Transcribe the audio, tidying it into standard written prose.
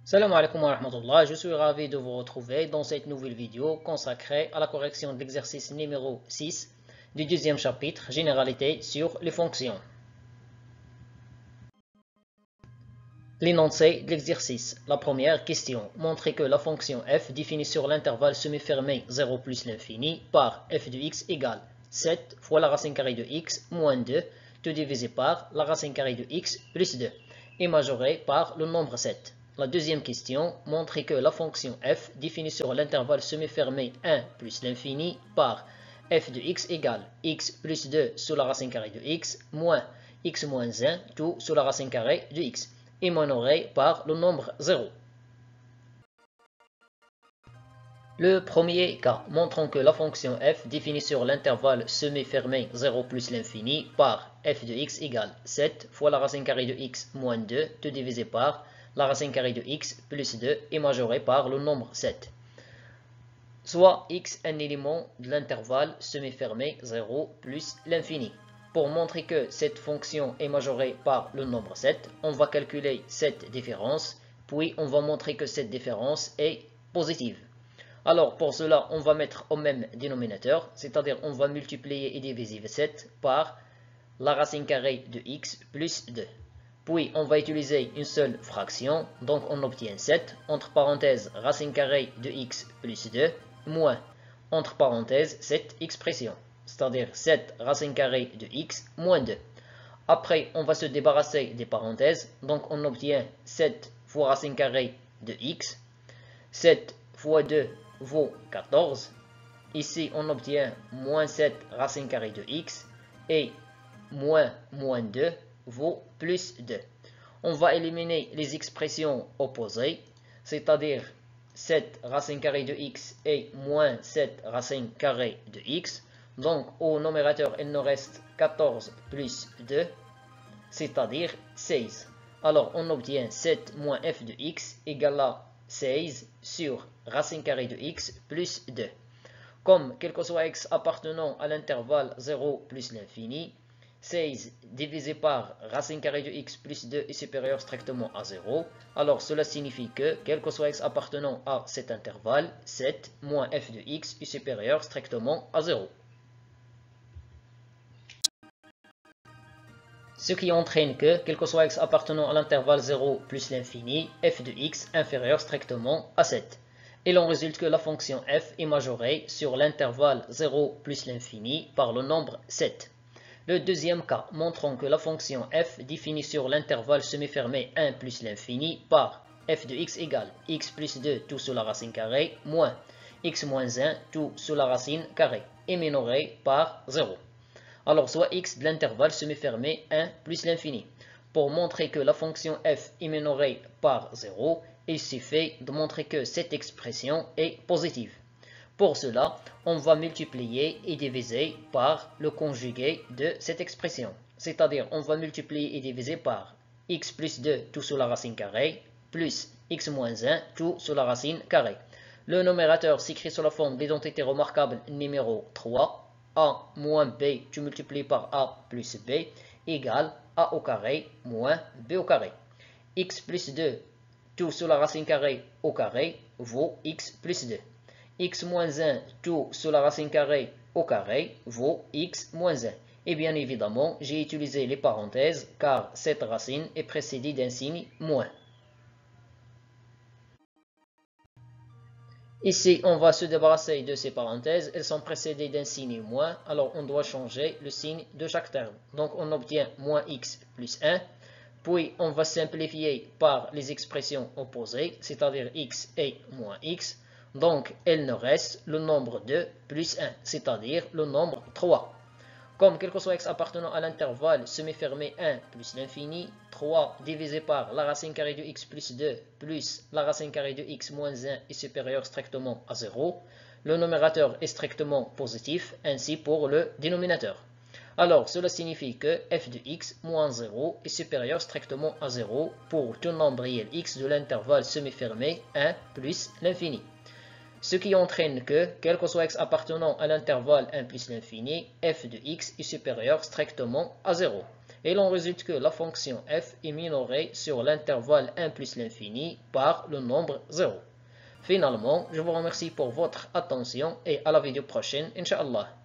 Salam alaikum wa rahmatullah, je suis ravi de vous retrouver dans cette nouvelle vidéo consacrée à la correction de l'exercice numéro 6 du deuxième chapitre, Généralité sur les fonctions. L'énoncé de l'exercice. La première question. Montrez que la fonction f définie sur l'intervalle semi-fermé 0 plus l'infini par f de x égale 7 fois la racine carrée de x moins 2, tout divisé par la racine carrée de x plus 2, et majoré par le nombre 7. La deuxième question, montrez que la fonction f définie sur l'intervalle semi-fermé 1 plus l'infini par f de x égale x plus 2 sous la racine carrée de x moins x moins 1 tout sous la racine carrée de x, et minoré par le nombre 0. Le premier cas, montrons que la fonction f définie sur l'intervalle semi-fermé 0 plus l'infini par f de x égale 7 fois la racine carrée de x moins 2, tout divisé par la racine carrée de x plus 2 et majoré par le nombre 7. Soit x un élément de l'intervalle semi-fermé 0 plus l'infini. Pour montrer que cette fonction est majorée par le nombre 7, on va calculer cette différence, puis on va montrer que cette différence est positive. Alors pour cela, on va mettre au même dénominateur, c'est-à-dire on va multiplier et diviser 7 par la racine carrée de x plus 2. Puis on va utiliser une seule fraction, donc on obtient 7, entre parenthèses racine carrée de x plus 2, moins, entre parenthèses, cette expression, c'est-à-dire 7 racine carrée de x moins 2. Après, on va se débarrasser des parenthèses, donc on obtient 7 fois racine carrée de x, 7 fois 2 vaut 14, ici on obtient moins 7 racine carrée de x, et moins 2 vaut plus 2. On va éliminer les expressions opposées, c'est-à-dire 7 racine carrée de x et moins 7 racine carrée de x. Donc au numérateur, il nous reste 14 plus 2, c'est-à-dire 16. Alors on obtient 7 moins f de x égale à 16 sur racine carrée de x plus 2. Comme quel que soit x appartenant à l'intervalle 0 plus l'infini, 16 divisé par racine carrée de x plus 2 est supérieur strictement à 0. Alors cela signifie que, quel que soit x appartenant à cet intervalle, 7 moins f de x est supérieur strictement à 0. Ce qui entraîne que, quel que soit x appartenant à l'intervalle 0 plus l'infini, f de x inférieur strictement à 7. Il en résulte que la fonction f est majorée sur l'intervalle 0 plus l'infini par le nombre 7. Le deuxième cas, montrons que la fonction f définie sur l'intervalle semi-fermé 1 plus l'infini par f de x égale x plus 2 tout sous la racine carrée moins x moins 1 tout sous la racine carrée est minoré par 0. Alors soit x de l'intervalle semi-fermé 1 plus l'infini. Pour montrer que la fonction f est minorée par 0, il suffit de montrer que cette expression est positive. Pour cela, on va multiplier et diviser par le conjugué de cette expression. C'est-à-dire, on va multiplier et diviser par x plus 2 tout sous la racine carrée, plus x moins 1 tout sous la racine carrée. Le numérateur s'écrit sous la forme d'identité remarquable numéro 3. A moins b, tu multiplies par a plus b, égale a au carré moins b au carré. X plus 2 tout sous la racine carrée au carré vaut x plus 2. X moins 1 tout sous la racine carrée au carré vaut x moins 1. Et bien évidemment, j'ai utilisé les parenthèses car cette racine est précédée d'un signe moins. Ici, on va se débarrasser de ces parenthèses. Elles sont précédées d'un signe moins, alors on doit changer le signe de chaque terme. Donc on obtient moins x plus 1. Puis on va simplifier par les expressions opposées, c'est-à-dire x et moins x. Donc, il nous reste le nombre 2 plus 1, c'est-à-dire le nombre 3. Comme quel que soit x appartenant à l'intervalle semi-fermé 1 plus l'infini, 3 divisé par la racine carrée de x plus 2 plus la racine carrée de x moins 1 est supérieur strictement à 0. Le numérateur est strictement positif, ainsi pour le dénominateur. Alors, cela signifie que f de x moins 0 est supérieur strictement à 0 pour tout nombre réel x de l'intervalle semi-fermé 1 plus l'infini. Ce qui entraîne que, quel que soit x appartenant à l'intervalle 1 plus l'infini, f de x est supérieur strictement à 0. et il en résulte que la fonction f est minorée sur l'intervalle 1 plus l'infini par le nombre 0. Finalement, je vous remercie pour votre attention et à la vidéo prochaine, Inch'Allah.